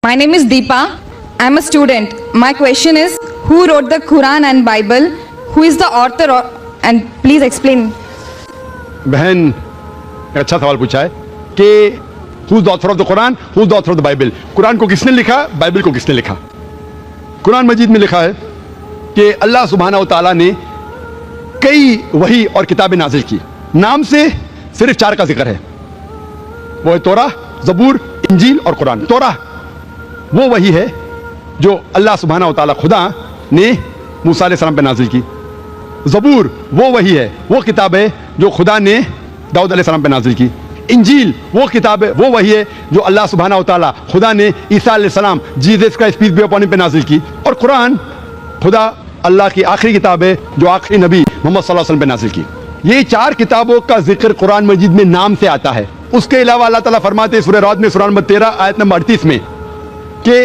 My name is Deepa. I'm a student. My question is, who wrote the Quran and Bible? Who is the author? And please explain. बहन अच्छा सवाल पूछा है कि who's the author of the Quran, who's the author of the Bible? Quran को किसने लिखा, Bible को किसने लिखा? कुरान मजीद में लिखा है कि अल्लाह सुब्हानहू व तआला ने कई वही और किताबें नाजिल की. नाम से सिर्फ 4 का जिक्र है. वो है तौरा, ज़बूर, इंजील और कुरान. तौरा वो वही है जो अल्लाह सुब्हानहू व तआला खुदा ने मूसा अलैहिस्सलाम पे नाजिल की. ज़बूर वो वही है, वो किताब है जो खुदा ने दाऊद अलैहिस्सलाम पे नाजिल की. इंजील वो किताब है, वो वही है जो अल्लाह सुब्हानहू व तआला खुदा ने ईसा अलैहिस्सलाम जीसस का piece B upon him pay नाजिल की. और कुरान खुदा अल्लाह की आखिरी किताब है जो आखिरी नबी मोहम्मद सल्लल्लाहु अलैहि वसल्लम पे नाजिल की. ये 4 किताबों का जिक्र कुरान मजीद में नाम से आता है. उसके अलावा अल्लाह ताला फरमाते हैं सूरह राद में सूरह नंबर 13 आयत नंबर 38 में कि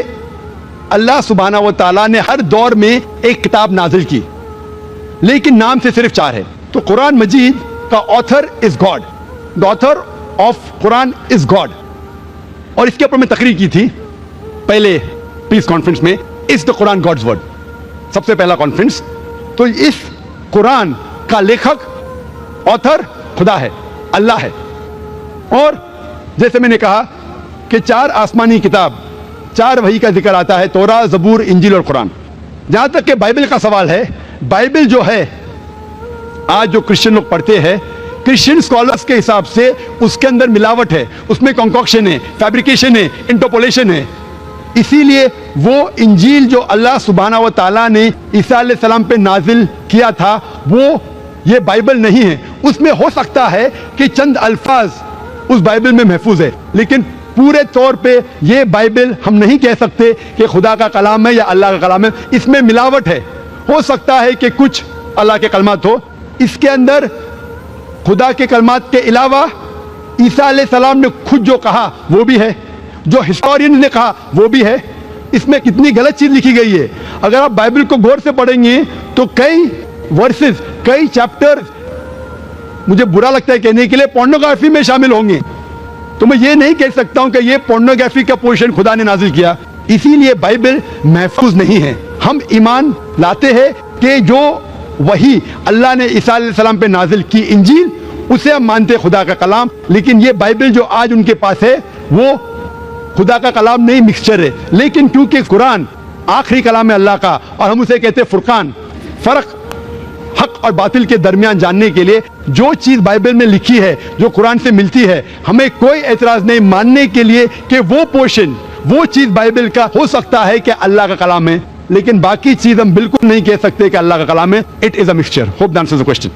अल्लाह सुब्हानहू व तआला ने हर दौर में एक किताब नाजिल की, लेकिन नाम से सिर्फ 4 है. तो कुरान मजीद का author is God. The author of Quran is God. और इसके ऊपर मैं तकरीर की थी पहले पीस कॉन्फ्रेंस में, is the Quran God's word, सबसे पहला कॉन्फ्रेंस. तो इस कुरान का लेखक ऑथर खुदा है, अल्लाह है. और जैसे मैंने कहा कि 4 आसमानी किताब, 4 वही का जिक्र आता है, तौरा, ज़बूर, इंजील और कुरान. जहां तक कि बाइबल का सवाल है, बाइबल जो है आज जो क्रिश्चियन लोग पढ़ते हैं, क्रिश्चियन स्कॉलर्स के हिसाब से उसके अंदर मिलावट है, उसमें कॉन्कॉक्शन है, फैब्रिकेशन है, इंटरपोलेशन है. इसीलिए वो इंजील जो अल्लाह सुब्हानहू व तआला ने ईसा अलैहिस्सलाम पे नाजिल किया था, वो ये बाइबल नहीं है. उसमें हो सकता है कि चंद अल्फाज उस बाइबल में महफूज है, लेकिन पूरे तौर पे ये बाइबल हम नहीं कह सकते कि खुदा का कलाम है या अल्लाह का कलाम है. इसमें मिलावट है. हो सकता है कि कुछ अल्लाह के कलमात हो, इसके अंदर खुदा के कलमात के अलावा ईसा अलैहिस्सलाम ने खुद जो कहा वो भी है, जो हिस्टोरियन ने कहा वो भी है. इसमें कितनी गलत चीज लिखी गई है. अगर आप बाइबल को गौर से पढ़ेंगे तो कई वर्सेस, कई चैप्टर, मुझे बुरा लगता है कहने के लिए, पोर्नोग्राफी में शामिल होंगे. तो मैं ये नहीं कह सकता हूं कि ये पोर्नोग्राफी का पोर्शन खुदा ने नाजिल किया. इसीलिए बाइबल महफूज नहीं है. हम ईमान लाते हैं कि जो वही अल्लाह ने ईसा अलैहिस्सलाम पे नाजिल की इंजील, उसे हम मानते हैं खुदा का कलाम. लेकिन ये बाइबल जो आज उनके पास है वो खुदा का कलाम नहीं, मिक्सचर है. लेकिन क्योंकि कुरान आखिरी कलाम है अल्लाह का, और हम उसे कहते हैं फुरकान, फर्क हक और बातिल के दरमियान जानने के लिए जो चीज बाइबल में लिखी है, जो कुरान से मिलती है, हमें कोई एतराज नहीं मानने के लिए कि वो पोर्शन, वो चीज बाइबल का हो सकता है कि अल्लाह का कलाम है, लेकिन बाकी चीज हम बिल्कुल नहीं कह सकते कि अल्लाह का कलाम है. It is a mixture. Hope that answers the question.